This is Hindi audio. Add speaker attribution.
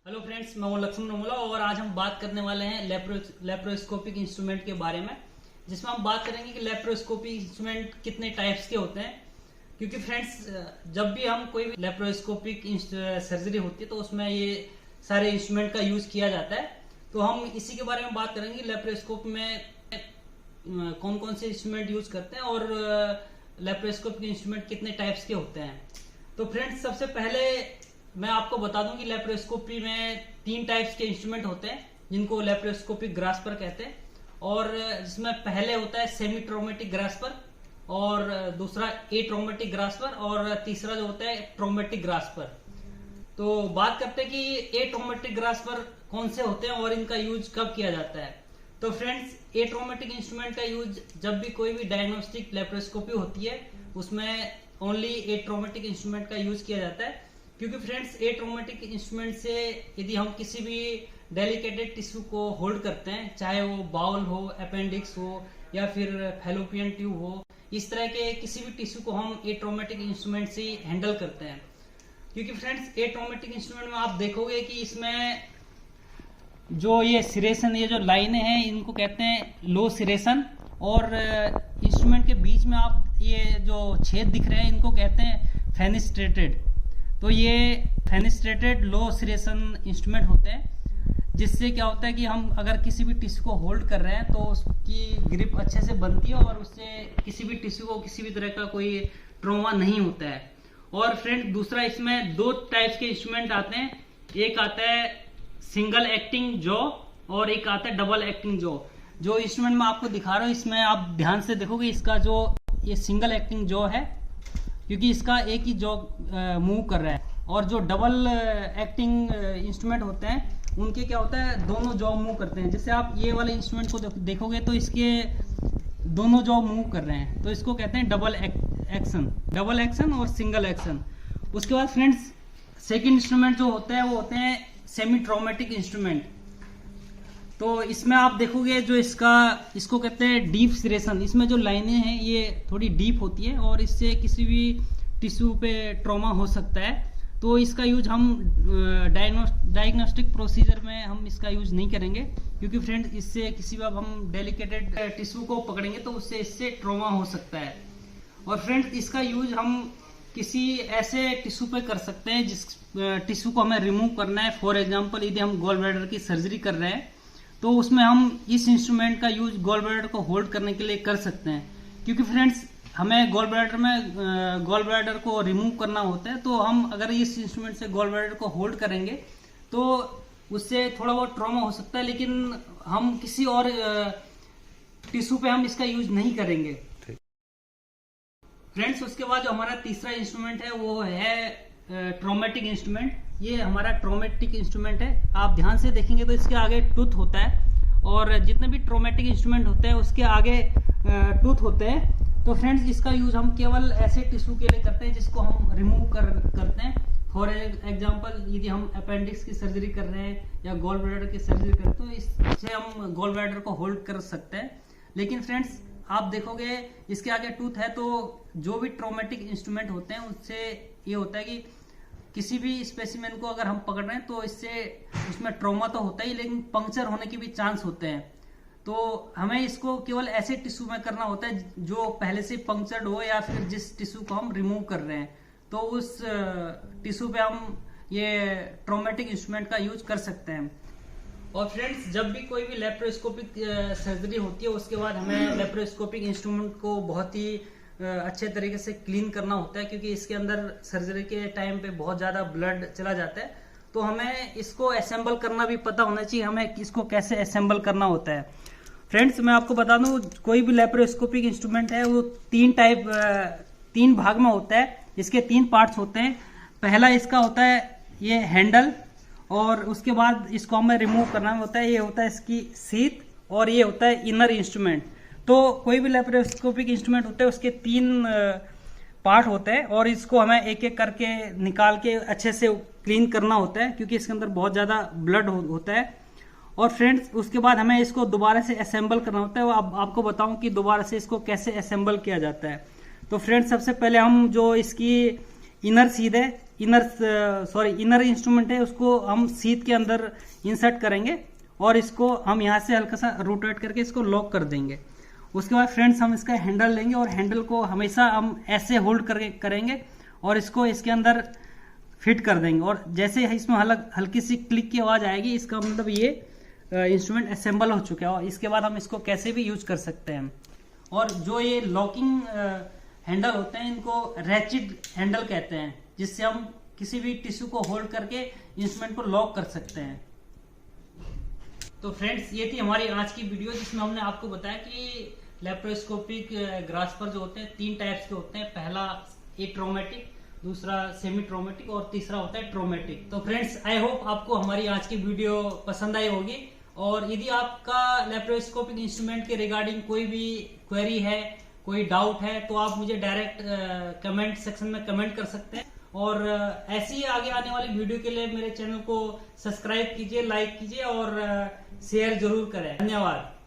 Speaker 1: हेलो फ्रेंड्स, मैं हूं लक्ष्मण नमोला और आज हम बात करने वाले हैं लेप्रोस्कोपिक इंस्ट्रूमेंट के बारे में, जिसमें हम बात करेंगे कि लेप्रोस्कोपिक इंस्ट्रूमेंट कितने टाइप्स के होते हैं। क्योंकि फ्रेंड्स, जब भी हम कोई भी लेप्रोस्कोपिक सर्जरी होती है तो उसमें ये सारे इंस्ट्रूमेंट का यूज किया जाता है। तो हम इसी के बारे में बात करेंगे, लेप्रोस्कोप में कौन कौन से इंस्ट्रूमेंट यूज करते हैं और लेप्रोस्कोपिक इंस्ट्रूमेंट कितने टाइप्स के होते हैं। तो फ्रेंड्स, सबसे पहले मैं आपको बता दूं कि लेप्रोस्कोपी में 3 टाइप्स के इंस्ट्रूमेंट होते हैं, जिनको लेप्रोस्कोपिक ग्रास्पर कहते हैं। और जिसमें पहले होता है सेमी ट्रोमेटिक ग्रास्पर, और दूसरा ए ट्रोमेटिक ग्रास्पर, और तीसरा जो होता है ट्रोमेटिक ग्रास्पर। तो बात करते हैं कि ए ट्रोमेटिक ग्रास्पर कौन से होते हैं और इनका यूज कब किया जाता है। तो फ्रेंड्स, ए ट्रोमेटिक इंस्ट्रूमेंट का यूज जब भी कोई भी डायग्नोस्टिक लेप्रोस्कोपी होती है उसमें ओनली ए ट्रोमेटिक इंस्ट्रूमेंट का यूज किया जाता है। क्योंकि फ्रेंड्स, ए ट्रोमेटिक इंस्ट्रूमेंट से यदि हम किसी भी डेलिकेटेड टिश्यू को होल्ड करते हैं, चाहे वो बाउल हो, अपेंडिक्स हो या फिर फैलोपियन ट्यूब हो, इस तरह के किसी भी टिश्यू को हम ए ट्रोमेटिक इंस्ट्रूमेंट से हैंडल करते हैं। क्योंकि फ्रेंड्स, ए ट्रोमेटिक इंस्ट्रूमेंट में आप देखोगे कि इसमें जो ये सिरेशन, ये जो लाइनें हैं, इनको कहते हैं लो सिरेशन, और इंस्ट्रूमेंट के बीच में आप ये जो छेद दिख रहे हैं इनको कहते हैं फेनिस्ट्रेटेड। तो ये फेनिस्ट्रेटेड लो सिरेशन इंस्ट्रूमेंट होते हैं, जिससे क्या होता है कि हम अगर किसी भी टिश्यू को होल्ड कर रहे हैं तो उसकी ग्रिप अच्छे से बनती है और उससे किसी भी टिश्यू को किसी भी तरह का कोई ट्रॉमा नहीं होता है। और फ्रेंड, दूसरा, इसमें 2 टाइप्स के इंस्ट्रूमेंट आते हैं। एक आता है सिंगल एक्टिंग जॉ और एक आता है डबल एक्टिंग जॉ। जो इंस्ट्रूमेंट मैं आपको दिखा रहा हूँ, इसमें आप ध्यान से देखोगे, इसका जो ये सिंगल एक्टिंग जॉ है, क्योंकि इसका एक ही जॉ मूव कर रहा है। और जो डबल एक्टिंग इंस्ट्रूमेंट होते हैं उनके क्या होता है, दोनों जॉ मूव करते हैं। जैसे आप ये वाले इंस्ट्रूमेंट को देखोगे तो इसके दोनों जॉ मूव कर रहे हैं, तो इसको कहते हैं डबल एक्शन और सिंगल एक्शन। उसके बाद फ्रेंड्स, सेकंड इंस्ट्रूमेंट जो होते हैं वो होते हैं सेमी ट्रोमेटिक इंस्ट्रूमेंट। तो इसमें आप देखोगे जो इसको कहते हैं डीप सिरेशन। इसमें जो लाइनें हैं ये थोड़ी डीप होती है और इससे किसी भी टिश्यू पे ट्रॉमा हो सकता है। तो इसका यूज हम डायग्नोस्टिक प्रोसीजर में हम इसका यूज नहीं करेंगे, क्योंकि फ्रेंड्स, इससे किसी भी हम डेलिकेटेड टिश्यू को पकड़ेंगे तो उससे इससे ट्रॉमा हो सकता है। और फ्रेंड्स, इसका यूज हम किसी ऐसे टिश्यू पे कर सकते हैं जिस टिश्यू को हमें रिमूव करना है। फॉर एग्जाम्पल, यदि हम गॉल ब्लैडर की सर्जरी कर रहे हैं तो उसमें हम इस इंस्ट्रूमेंट का यूज गॉल ब्लैडर को होल्ड करने के लिए कर सकते हैं। क्योंकि फ्रेंड्स, हमें गॉल ब्लैडर को रिमूव करना होता है, तो हम अगर इस इंस्ट्रूमेंट से गॉल ब्लैडर को होल्ड करेंगे तो उससे थोड़ा बहुत ट्रॉमा हो सकता है, लेकिन हम किसी और टिश्यू पे हम इसका यूज नहीं करेंगे। फ्रेंड्स, उसके बाद जो हमारा तीसरा इंस्ट्रूमेंट है वो है ट्रोमेटिक इंस्ट्रूमेंट। ये हमारा ट्रोमेटिक इंस्ट्रूमेंट है। आप ध्यान से देखेंगे तो इसके आगे टूथ होता है, और जितने भी ट्रोमेटिक इंस्ट्रूमेंट होते हैं उसके आगे टूथ होते हैं। तो फ्रेंड्स, इसका यूज हम केवल ऐसे टिश्यू के लिए करते हैं जिसको हम रिमूव करते हैं। फॉर एग्जांपल, यदि हम अपेंडिक्स की सर्जरी कर रहे हैं या गॉल ब्लैडर की सर्जरी कर रहे हैं तो इससे हम गॉल ब्लैडर को होल्ड कर सकते हैं। लेकिन फ्रेंड्स, आप देखोगे इसके आगे टूथ है, तो जो भी ट्रोमेटिक इंस्ट्रूमेंट होते हैं उससे ये होता है कि किसी भी स्पेसिमेन को अगर हम पकड़ रहे हैं तो इससे उसमें ट्रॉमा तो होता ही, लेकिन पंक्चर होने के भी चांस होते हैं। तो हमें इसको केवल ऐसे टिश्यू में करना होता है जो पहले से पंक्चर्ड हो, या फिर जिस टिश्यू को हम रिमूव कर रहे हैं तो उस टिश्यू पे हम ये ट्रोमेटिक इंस्ट्रूमेंट का यूज कर सकते हैं। और फ्रेंड्स, जब भी कोई भी लेप्रोस्कोपिक सर्जरी होती है उसके बाद हमें लेप्रोस्कोपिक इंस्ट्रूमेंट को बहुत ही अच्छे तरीके से क्लीन करना होता है, क्योंकि इसके अंदर सर्जरी के टाइम पे बहुत ज़्यादा ब्लड चला जाता है। तो हमें इसको असेंबल करना भी पता होना चाहिए, हमें इसको कैसे असेंबल करना होता है। फ्रेंड्स, मैं आपको बता दूं, कोई भी लेप्रोस्कोपिक इंस्ट्रूमेंट है वो 3 भाग में होता है। इसके 3 पार्ट्स होते हैं। पहला इसका होता है ये हैंडल, और उसके बाद इसको हमें रिमूव करना होता है, ये होता है इसकी सीट, और ये होता है इनर इंस्ट्रूमेंट। तो कोई भी लेप्रोस्कोपिक इंस्ट्रूमेंट होता है उसके 3 पार्ट होते हैं, और इसको हमें एक एक करके निकाल के अच्छे से क्लीन करना होता है, क्योंकि इसके अंदर बहुत ज़्यादा ब्लड होता है। और फ्रेंड्स, उसके बाद हमें इसको दोबारा से असेंबल करना होता है। वो आपको बताऊं कि दोबारा से इसको कैसे असेंबल किया जाता है। तो फ्रेंड्स, सबसे पहले हम जो इसकी इनर सीध है, इनर इंस्ट्रूमेंट है उसको हम सीट के अंदर इंसर्ट करेंगे और इसको हम यहाँ से हल्का सा रोटेट करके इसको लॉक कर देंगे। उसके बाद फ्रेंड्स हम इसका हैंडल लेंगे और हैंडल को हमेशा हम ऐसे होल्ड करके करेंगे और इसको इसके अंदर फिट कर देंगे और जैसे इसमें हल्की सी क्लिक की आवाज़ आएगी इसका मतलब ये इंस्ट्रूमेंट असेंबल हो चुका है और इसके बाद हम इसको कैसे भी यूज कर सकते हैं। और जो ये लॉकिंग हैंडल होते हैं इनको रैचिड हैंडल कहते हैं, जिससे हम किसी भी टिश्यू को होल्ड करके इंस्ट्रूमेंट को लॉक कर सकते हैं। तो फ्रेंड्स ये थी हमारी आज की वीडियो जिसमें हमने आपको बताया कि लेप्रोस्कोपिक ग्रास्पर जो होते हैं 3 टाइप्स के होते हैं। पहला ट्रोमेटिक, दूसरा सेमी ट्रोमेटिक और तीसरा होता है ट्रोमेटिक। तो फ्रेंड्स आई होप आपको हमारी आज की वीडियो पसंद आई होगी और यदि आपका लेप्रोस्कोपिक इंस्ट्रूमेंट के रिगार्डिंग कोई भी क्वेरी है, कोई डाउट है तो आप मुझे डायरेक्ट कमेंट सेक्शन में कमेंट कर सकते हैं। और ऐसी ही आगे आने वाली वीडियो के लिए मेरे चैनल को सब्सक्राइब कीजिए, लाइक कीजिए और शेयर जरूर करें। धन्यवाद।